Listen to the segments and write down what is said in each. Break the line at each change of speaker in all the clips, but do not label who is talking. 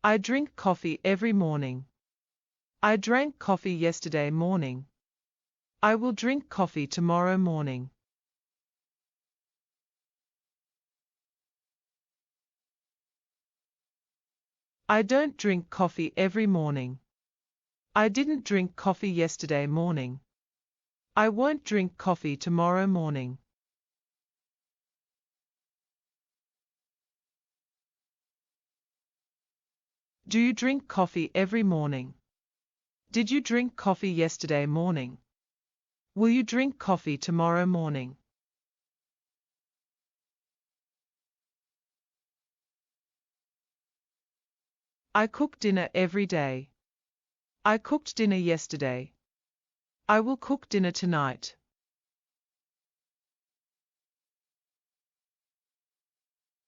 I drink coffee every morning. I drank coffee yesterday morning. I will drink coffee tomorrow morning. I don't drink coffee every morning. I didn't drink coffee yesterday morning. I won't drink coffee tomorrow morning. Do you drink coffee every morning? Did you drink coffee yesterday morning? Will you drink coffee tomorrow morning? I cook dinner every day. I cooked dinner yesterday. I will cook dinner tonight.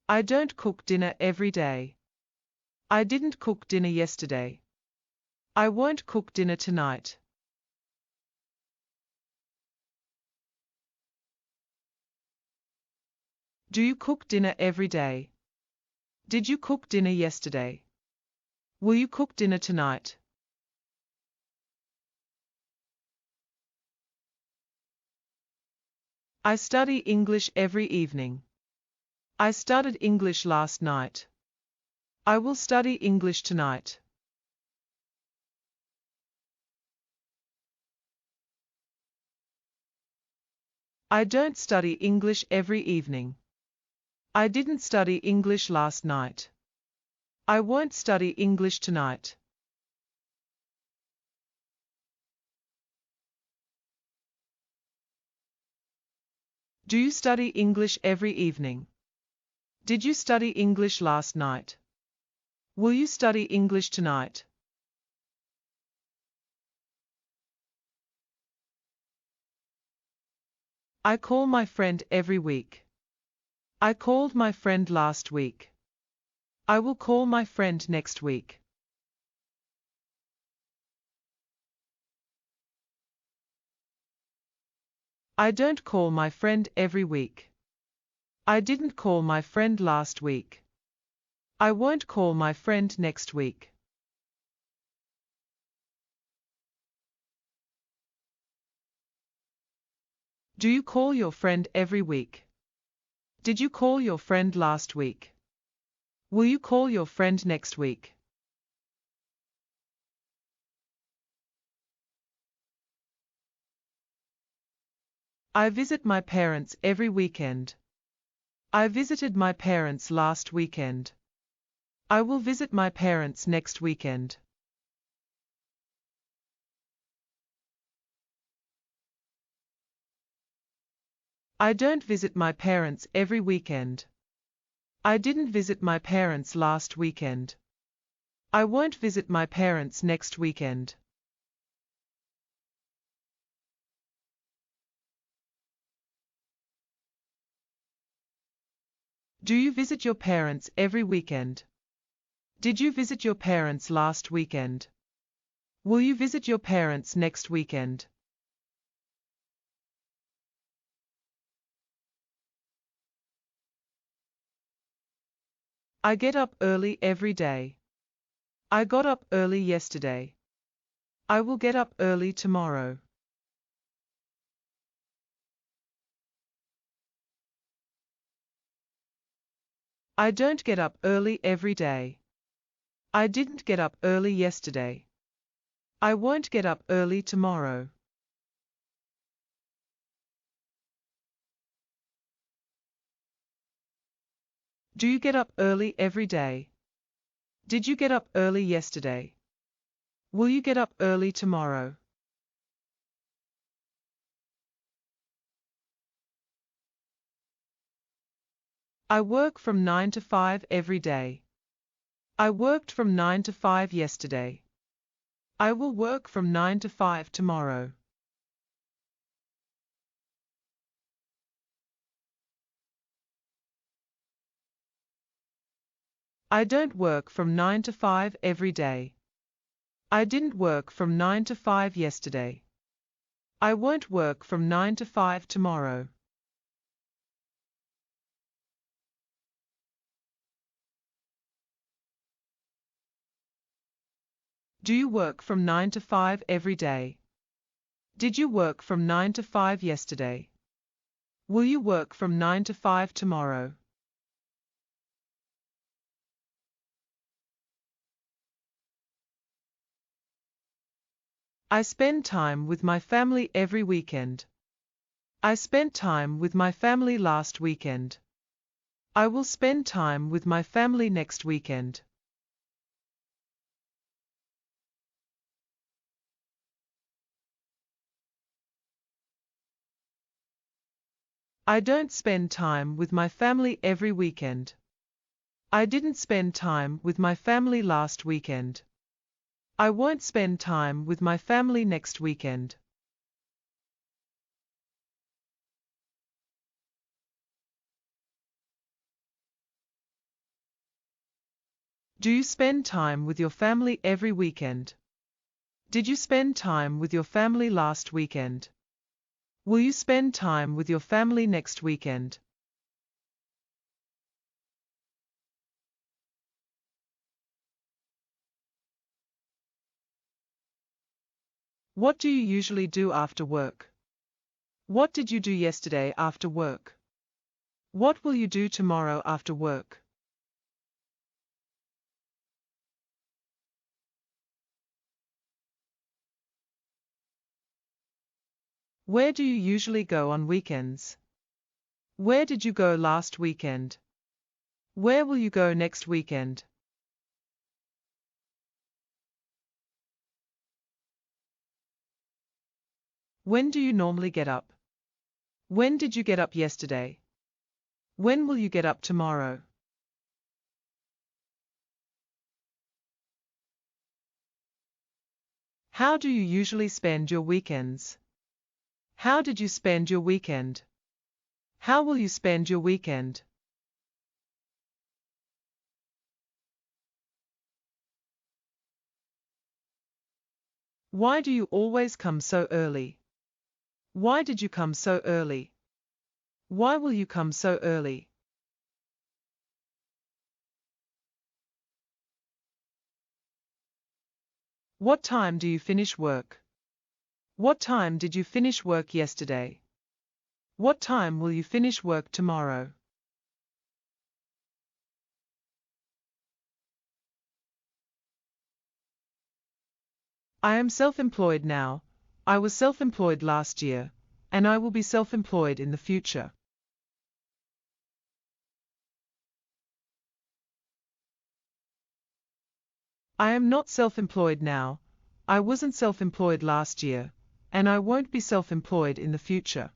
I don't cook dinner every day. I didn't cook dinner yesterday. I won't cook dinner tonight. Do you cook dinner every day? Did you cook dinner yesterday? Will you cook dinner tonight? I study English every evening. I studied English last night. I will study English tonight. I don't study English every evening. I didn't study English last night. I won't study English tonight. Do you study English every evening? Did you study English last night? Will you study English tonight? I call my friend every week. I called my friend last week. I will call my friend next week. I don't call my friend every week. I didn't call my friend last week. I won't call my friend next week. Do you call your friend every week? Did you call your friend last week? Will you call your friend next week? I visit my parents every weekend. I visited my parents last weekend. I will visit my parents next weekend. I don't visit my parents every weekend. I didn't visit my parents last weekend. I won't visit my parents next weekend. Do you visit your parents every weekend? Did you visit your parents last weekend? Will you visit your parents next weekend? I get up early every day. I got up early yesterday. I will get up early tomorrow. I don't get up early every day. I didn't get up early yesterday. I won't get up early tomorrow. Do you get up early every day? Did you get up early yesterday? Will you get up early tomorrow? I work from 9 to 5 every day. I worked from 9 to 5 yesterday. I will work from 9 to 5 tomorrow. I don't work from 9 to 5 every day. I didn't work from 9 to 5 yesterday. I won't work from 9 to 5 tomorrow. Do you work from 9 to 5 every day? Did you work from 9 to 5 yesterday? Will you work from 9 to 5 tomorrow? I spend time with my family every weekend. I spent time with my family last weekend. I will spend time with my family next weekend. I don't spend time with my family every weekend. I didn't spend time with my family last weekend. I won't spend time with my family next weekend. Do you spend time with your family every weekend? Did you spend time with your family last weekend? Will you spend time with your family next weekend? What do you usually do after work? What did you do yesterday after work? What will you do tomorrow after work? Where do you usually go on weekends? Where did you go last weekend? Where will you go next weekend? When do you normally get up? When did you get up yesterday? When will you get up tomorrow? How do you usually spend your weekends? How did you spend your weekend? How will you spend your weekend? Why do you always come so early? Why did you come so early? Why will you come so early? What time do you finish work? What time did you finish work yesterday? What time will you finish work tomorrow? I am self-employed now. I was self-employed last year, and I will be self-employed in the future. I am not self-employed now. I wasn't self-employed last year, and I won't be self-employed in the future.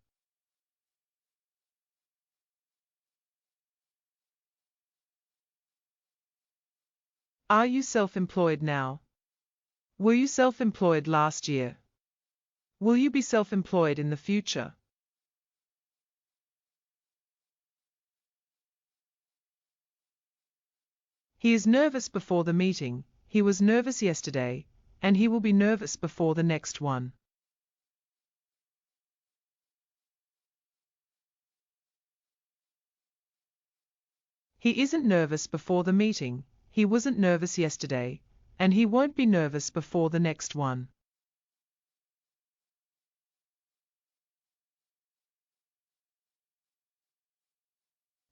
Are you self-employed now? Were you self-employed last year? Will you be self-employed in the future? He is nervous before the meeting. He was nervous yesterday, and he will be nervous before the next one. He isn't nervous before the meeting. He wasn't nervous yesterday, and he won't be nervous before the next one.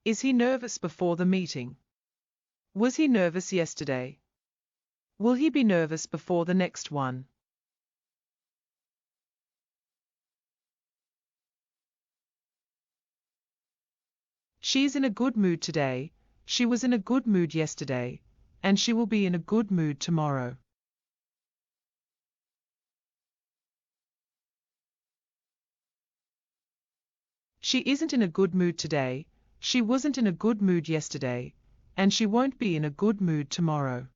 Is he nervous before the meeting? Was he nervous yesterday? Will he be nervous before the next one? She's in a good mood today. She was in a good mood yesterday, and she will be in a good mood tomorrow. She isn't in a good mood today. She wasn't in a good mood yesterday, and she won't be in a good mood tomorrow.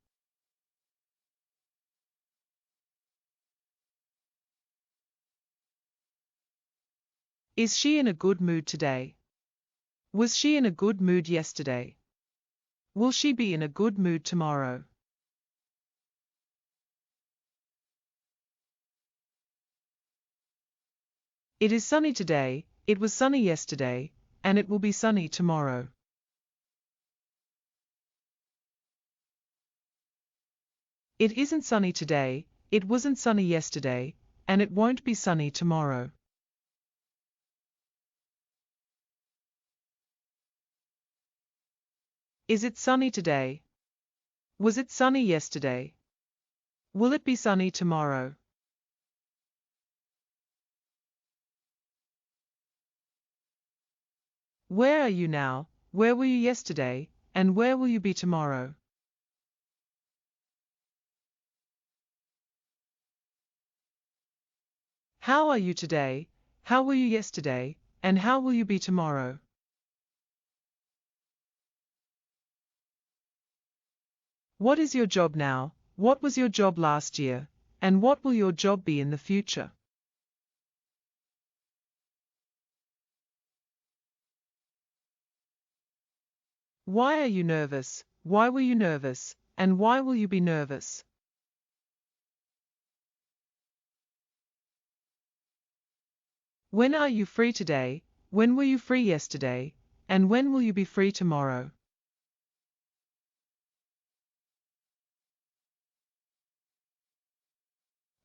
Is she in a good mood today? Was she in a good mood yesterday? Will she be in a good mood tomorrow? It is sunny today, it was sunny yesterday, and it will be sunny tomorrow. It isn't sunny today, it wasn't sunny yesterday, and it won't be sunny tomorrow. Is it sunny today? Was it sunny yesterday? Will it be sunny tomorrow? Where are you now? Where were you yesterday? And where will you be tomorrow? How are you today? How were you yesterday? And how will you be tomorrow? What is your job now? What was your job last year? And what will your job be in the future? Why are you nervous? Why were you nervous? And why will you be nervous? When are you free today? When were you free yesterday? And when will you be free tomorrow?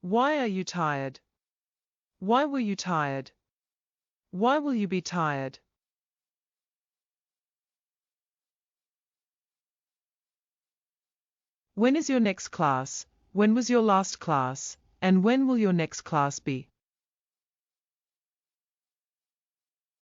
Why are you tired? Why were you tired? Why will you be tired? When is your next class? When was your last class? And when will your next class be?